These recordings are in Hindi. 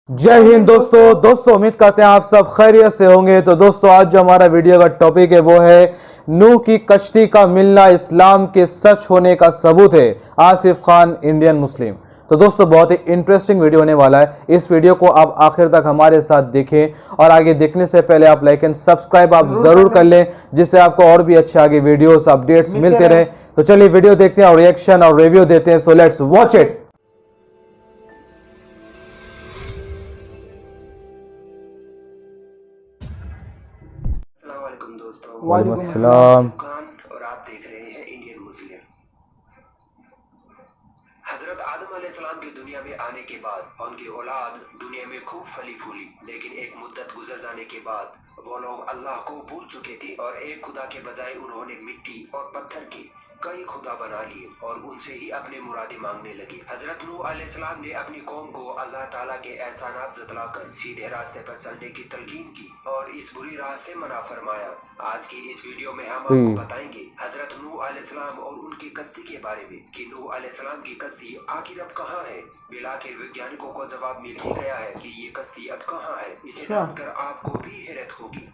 जय हिंद दोस्तों उम्मीद करते हैं आप सब खैरियत से होंगे। तो दोस्तों आज जो हमारा वीडियो का टॉपिक है वो है नूह की कश्ती का मिलना इस्लाम के सच होने का सबूत है। Asif Khan Indian Muslim. तो दोस्तों बहुत ही इंटरेस्टिंग वीडियो होने वाला है। इस वीडियो को आप आखिर तक हमारे साथ देखें और आगे देखने से पहले आप लाइक एंड सब्सक्राइब आप जरूर कर लें, जिससे आपको और भी अच्छे आगे वीडियोस अपडेट्स मिलते रहे। तो चलिए वीडियो देखते हैं और रिएक्शन और रिव्यू देते हैं। So let's watch it. अस्सलामुअलैकुम दोस्तों, वालेकुम अस्सलाम। आसिफ खान और आप देख रहे हैं इंडियन मुस्लिम। हजरत आदम अलैहिस्सलाम की दुनिया में आने के बाद उनकी औलाद दुनिया में खूब फली फूली, लेकिन एक मुद्दत गुजर जाने के बाद वो लोग अल्लाह को भूल चुके थे और एक खुदा के बजाय उन्होंने मिट्टी और पत्थर के कई खुदा बना लिए और उनसे ही अपने मुरादें मांगने लगे। हजरत नूह अलैहिस्सलाम ने अपनी कौम को अल्लाह ताला के एहसानात जतलाकर सीधे रास्ते पर चलने की तलकीन की और इस बुरी राह से मना फरमाया। आज की इस वीडियो में हम आपको बताएंगे हजरत नूह अलैहिस्सलाम और उनकी कश्ती के बारे में कि नूह अलैहिस्सलाम की कश्ती आखिर अब कहाँ है। बिलाखिर वैज्ञानिकों को जवाब मिल ही गया है कि ये कश्ती अब कहाँ है। इसे जानकर आपको भी हैरत होगी।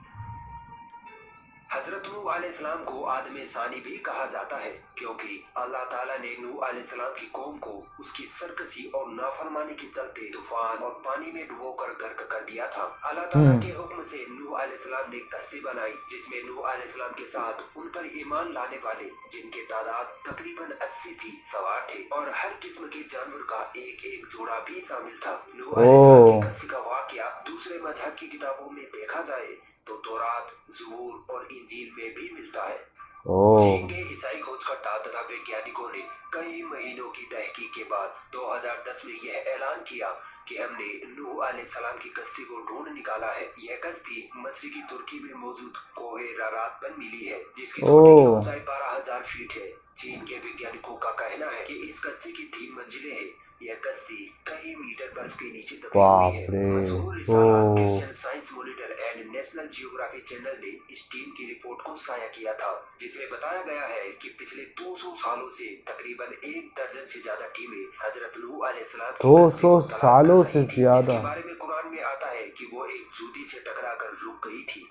हजरत नूह अलैहिस्सलाम को आदम सानी भी कहा जाता है, क्योंकि अल्लाह ताला ने नूह अलैहिस्सलाम की कौम को उसकी सरकशी और नाफरमानी के चलते तूफान और पानी में डुबोकर गर्क कर दिया था। अल्लाह ताला के हुक्म से नूह अलैहिस्सलाम ने कश्ती बनाई, जिसमें नूह अलैहिस्सलाम के साथ उन पर ईमान लाने वाले, जिनके तादाद तकरीबन 80 थी, सवार थे और हर किस्म के जानवर का एक एक जोड़ा भी शामिल था। नूह अलैहिस्सलाम की कश्ती का वाकया दूसरे मजहब की किताबों में देखा जाए तो तौरात, ज़बूर और इंजील में भी मिलता है। चीन के ईसाई खोजकर्ता तथा वैज्ञानिकों ने कई महीनों की तहकीक के बाद 2010 में यह ऐलान किया कि हमने नूह अलैहिस्सलाम की कश्ती को ढूंढ निकाला है। यह कश्ती मशरिकी तुर्की में मौजूद कोहे रारात पर मिली है, जिसकी छोटी की ऊंचाई 12,000 फीट है। चीन के वैज्ञानिकों का कहना है कि इस कश्ती की 3 मंजिलें हैं। यह कश्ती कई मीटर बर्फ के नीचे दबी हुई है। मशहूर रिसाला Christian science monitor and national geography channel ने इस टीम की रिपोर्ट को साया किया था, जिसमें बताया गया है कि पिछले 200 सालों से तकरीबन 1 दर्जन से ज्यादा टीमें हजरत नूह अलैहिस्सलाम की 200 सालों से ज्यादा। इसके बारे में कुरान में आता है कि वो एक जूती से टकराकर रुक गई थी।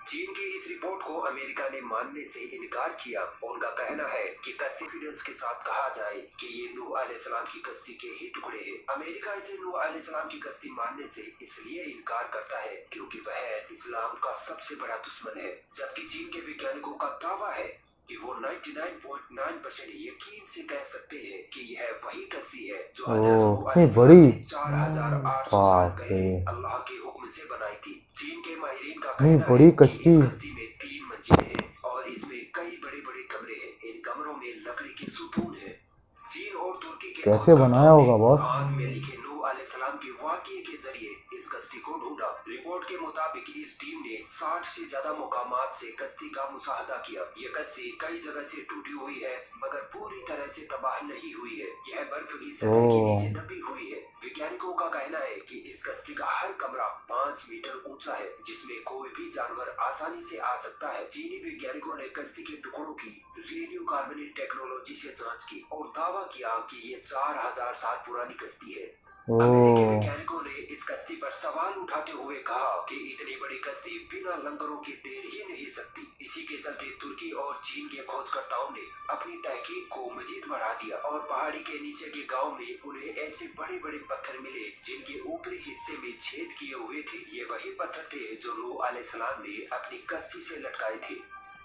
चीन की इस रिपोर्ट को अमेरिका ने मानने से इनकार किया। उनका कहना है कि कॉन्फिडेंस के साथ कहा जाए कि ये नूह अलैहिस्सलाम की कश्ती के ही टुकड़े हैं। अमेरिका इसे नूह अलैहिस्सलाम की कश्ती मानने से इसलिए इनकार करता है क्योंकि वह इस्लाम का सबसे बड़ा दुश्मन है, जबकि चीन के वैज्ञानिकों का दावा है कि वो 99.9% यकीन से कह सकते हैं कि यह वही कश्ती है जो हजरत नूह अलैहिस्सलाम ने 4,800 साल पहले अल्लाह के हुक्म से बनाई थी। चीन के माहिरीन का कहना है कि इस कश्ती में 3 मंजिलें हैं और इसमें कई बड़े बड़े कमरे हैं। इन कमरों में लकड़ी के सुतून हैं। चीन और तुर्की के कैसे बनाया होगा बॉस? कुरान में लिखे नूह अलैहिस्सलाम के वाक़ये के जरिए इस कश्ती को ढूंढा। रिपोर्ट के मुताबिक इस टीम ने 60 से ज्यादा मुकामात से कश्ती का मुशाहदा किया। ये कश्ती कई जगह से टूटी हुई है, मगर पूरी तरह से तबाह नहीं हुई है। यह बर्फ की सतह के नीचे दबी हुई है। वैज्ञानिकों का कहना है कि इस कश्ती का हर कमरा 5 मीटर ऊंचा है, जिसमें कोई भी जानवर आसानी से आ सकता है। चीनी वैज्ञानिकों ने कश्ती के टुकड़ों की रेडियो कार्बनिक टेक्नोलॉजी से जांच की और दावा किया कि ये 4,000 साल पुरानी कश्ती है। अमेरिकी वैज्ञानिकों ने इस कश्ती पर सवाल उठाते हुए कहा कि इतनी बड़ी कश्ती बिना लंगरों के तैर ही नहीं सकती। इसी के चलते तुर्की और चीन के खोजकर्ताओं ने अपनी तहकीक को मजीद बढ़ा दिया और पहाड़ी के नीचे के गांव में उन्हें ऐसे बड़े बड़े पत्थर मिले जिनके ऊपरी हिस्से में छेद किए हुए थे। ये वही पत्थर थे जो नूह अलैहिस्सलाम ने अपनी कश्ती से लटकाए थे।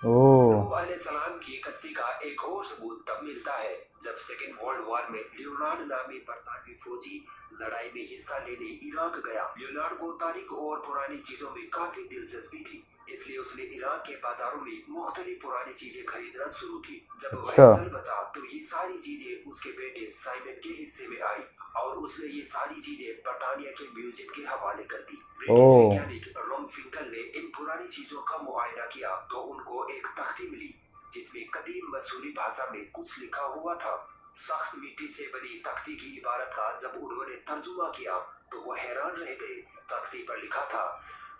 नूह अलैहिस्सलाम की कश्ती का एक और सबूत तब मिलता है जब सेकेंड वर्ल्ड वॉर में लियोनार्ड नामी बरतानवी फौजी लड़ाई में हिस्सा लेने इराक गया। लियोनार्ड को तारीख और पुरानी चीजों में काफी दिलचस्पी थी, इसलिए उसने इराक के बाजारों में मुख्तलिफ पुरानी चीजें खरीदना शुरू की। जब वह चल बसा तो ये सारी चीजें उसके बेटे साइमन के हिस्से में आई और उसने ये सारी चीजें बर्तानिया के म्यूजियम के हवाले कर दी। ब्रिटिश वैज्ञानिक रॉम फिंकल ने इन पुरानी चीजों का मुआयना किया तो उनको एक तख्ती मिली जिसमें कदीम मसूरी भाषा में कुछ लिखा हुआ था। सख्त मिट्टी से बनी तख्ती की इबारत का जब उन्होंने तर्जुमा किया तो वो हैरान रह गए। तख्ती पर लिखा था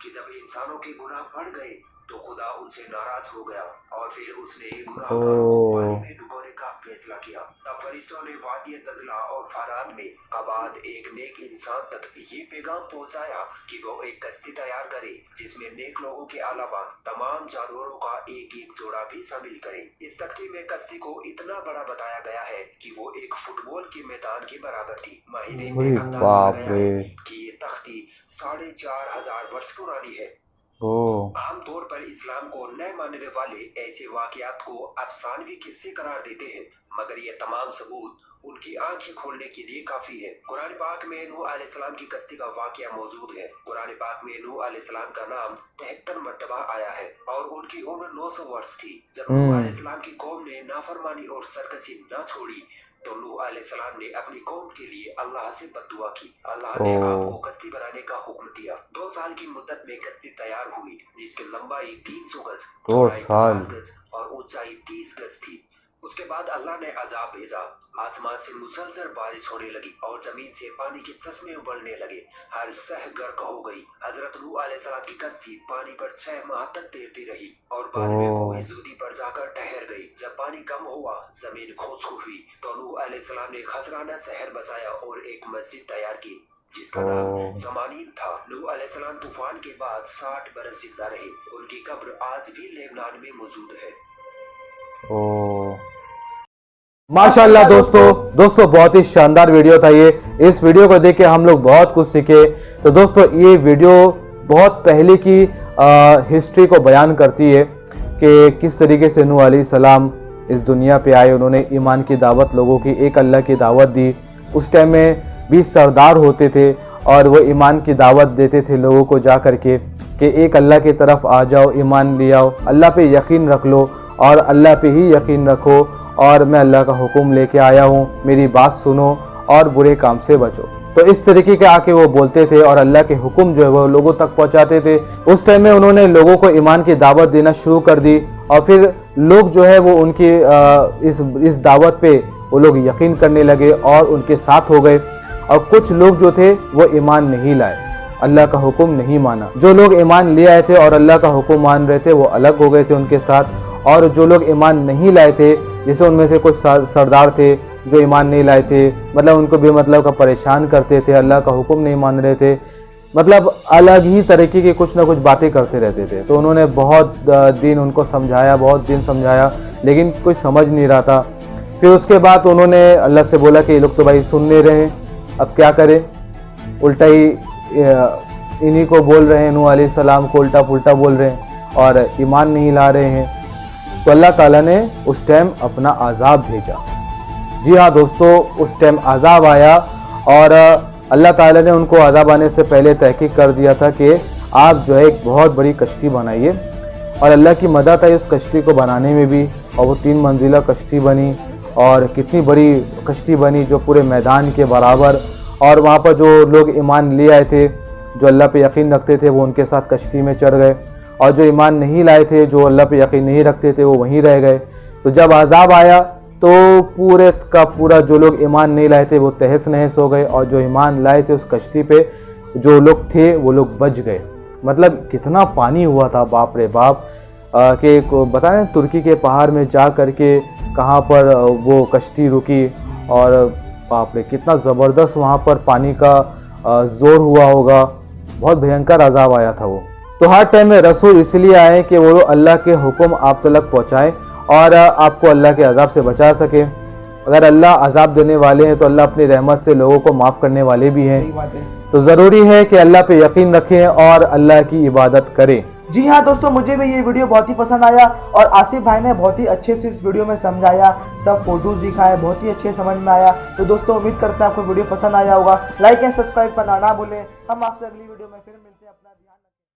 कि जब इंसानों के गुनाह बढ़ गए तो खुदा उनसे नाराज हो गया और फिर उसने गुनाहगारों को पानी में डुबोने का फैसला किया। तब फरिश्तों ने वादी तजला और फरात में आबाद एक नेक इंसान तक ये पैगाम पहुंचाया कि वो एक कश्ती तैयार करे जिसमें नेक लोगों के अलावा तमाम जानवरों का एक एक जोड़ा भी शामिल करे। इस तख्ती में कश्ती को इतना बड़ा बताया गया है कि वो एक फुटबॉल के मैदान के बराबर थी। माहिरीन ने अंदाजा लगाया है कि ये तख्ती 4500 वर्ष पुरानी है। आमतौर पर इस्लाम को न मानने वाले ऐसे वाकयात को अफसानवी किस्से करार देते हैं, मगर ये तमाम सबूत उनकी आंखें खोलने के लिए काफी है। कुरान पाक में नूह अलैहिस्सलाम की कश्ती का वाकया मौजूद है। कुरान पाक में नूह अलैहिस्सलाम का नाम 73 मर्तबा आया है और उनकी उम्र 900 वर्ष थी। जब नूह अलैहिस्सलाम की कौम ने नाफरमानी और सरकशी न छोड़ी तो नूह अलैहिस्सलाम ने अपनी कौम के लिए अल्लाह से बद्दुआ की। अल्लाह ने आपको कश्ती बनाने का हुक्म दिया। 2 साल की मुद्दत में कश्ती तैयार हुई जिसकी लंबाई 300 गज, चौड़ाई 50 गज और ऊंचाई 30 गज थी। उसके बाद अल्लाह ने अजाब भेजा। आसमान से मुसलसल बारिश होने लगी और जमीन से पानी के चश्मे उबलने लगे। हर शह गर्क हो गई। हजरत नूह अलैहिस्सलाम की कश्ती पानी पर 6 माह तक तैरती रही और बाद में कोई जुदी पर जाकर ठहर गई। जब पानी कम हुआ, जमीन खुश्क हुई तो नूह अलैहिस्सलाम ने खसराना शहर बसाया और एक मस्जिद तैयार की जिसका नाम समानीम था। नूह अलैहिस्सलाम तूफान के बाद 60 बरस जिंदा रहे। उनकी कब्र आज भी लेबनान में मौजूद है। माशाल्लाह दोस्तों बहुत ही शानदार वीडियो था ये। इस वीडियो को देख के हम लोग बहुत कुछ सीखे। तो दोस्तों ये वीडियो बहुत पहले की हिस्ट्री को बयान करती है कि किस तरीके से नूह अलैहिस्सलाम इस दुनिया पे आए। उन्होंने ईमान की दावत लोगों की, एक अल्लाह की दावत दी। उस टाइम में 20 सरदार होते थे और वो ईमान की दावत देते थे लोगों को जा करके कि एक अल्लाह की तरफ आ जाओ, ईमान ले आओ, अल्लाह पे यकीन रख लो और अल्लाह पे ही यकीन रखो और मैं अल्लाह का हुक्म लेके आया हूँ, मेरी बात सुनो और बुरे काम से बचो। तो इस तरीके के आके वो बोलते थे और अल्लाह के हुक्म जो है वो लोगों तक पहुँचाते थे। उस टाइम में उन्होंने लोगों को ईमान की दावत देना शुरू कर दी और फिर लोग जो है वो उनकी इस दावत पे वो लोग यकीन करने लगे और उनके साथ हो गए। और कुछ लोग जो थे वो ईमान नहीं लाए, अल्लाह का हुक्म नहीं माना। जो लोग ईमान ले आए थे और अल्लाह का हुक्म मान रहे थे वो अलग हो गए थे उनके साथ। और जो लोग ईमान नहीं लाए थे, जैसे उनमें से कुछ सरदार थे जो ईमान नहीं लाए थे, मतलब उनको बेमतलब का परेशान करते थे, अल्लाह का हुक्म नहीं मान रहे थे, मतलब अलग ही तरीके की कुछ ना कुछ बातें करते रहते थे। तो उन्होंने बहुत दिन उनको समझाया, बहुत दिन समझाया, लेकिन कुछ समझ नहीं रहा था। फिर उसके बाद उन्होंने अल्लाह से बोला कि ये लोग तो भाई सुन नहीं रहे हैं, अब क्या करें, उल्टा ही इन्हीं को बोल रहे हैं, नूह अलैहिस्सलाम को उल्टा पुल्टा बोल रहे हैं और ईमान नहीं ला रहे हैं। तो अल्लाह ताला ने उस टाइम अपना अजाब भेजा। जी हाँ दोस्तों, उस टाइम अजाब आया और अल्लाह ताला ने उनको अजाब आने से पहले तहकीक कर दिया था कि आप जो है एक बहुत बड़ी कश्ती बनाइए। और अल्लाह की मदद आई उस कश्ती को बनाने में भी, और वो 3 मंजिला कश्ती बनी और कितनी बड़ी कश्ती बनी जो पूरे मैदान के बराबर। और वहाँ पर जो लोग ईमान ले आए थे, जो अल्लाह पे यकीन रखते थे, वो उनके साथ कश्ती में चढ़ गए और जो ईमान नहीं लाए थे, जो अल्लाह पे यकीन नहीं रखते थे, वो वहीं रह गए। तो जब अजाब आया तो पूरे का पूरा जो लोग ईमान नहीं लाए थे वो तहस नहस हो गए और जो ईमान लाए थे उस कश्ती पे जो लोग थे वो लोग बच गए। मतलब कितना पानी हुआ था, बाप रे बाप। कि बताएं तुर्की के पहाड़ में जा करके कहाँ पर वो कश्ती रुकी और बाप रे कितना ज़बरदस्त वहाँ पर पानी का ज़ोर हुआ होगा। बहुत भयंकर अजाब आया था वो। तो हर टाइम में रसूल इसलिए आए कि वो अल्लाह के हुक्म आप तक पहुँचाएँ और आपको अल्लाह के अजाब से बचा सके। अगर अल्लाह अजाब देने वाले हैं तो अल्लाह अपनी रहमत से लोगों को माफ़ करने वाले भी हैं। तो ज़रूरी है कि अल्लाह पे यकीन रखें और अल्लाह की इबादत करें। जी हाँ दोस्तों, मुझे भी ये वीडियो बहुत ही पसंद आया और आसिफ भाई ने बहुत ही अच्छे से इस वीडियो में समझाया, सब फोटोज दिखाए, बहुत ही अच्छे समझ में आया। तो दोस्तों उम्मीद करते हैं आपको वीडियो पसंद आया होगा। लाइक एंड सब्सक्राइब करना ना भूलें। हम आपसे अगली वीडियो में फिर मिलते हैं।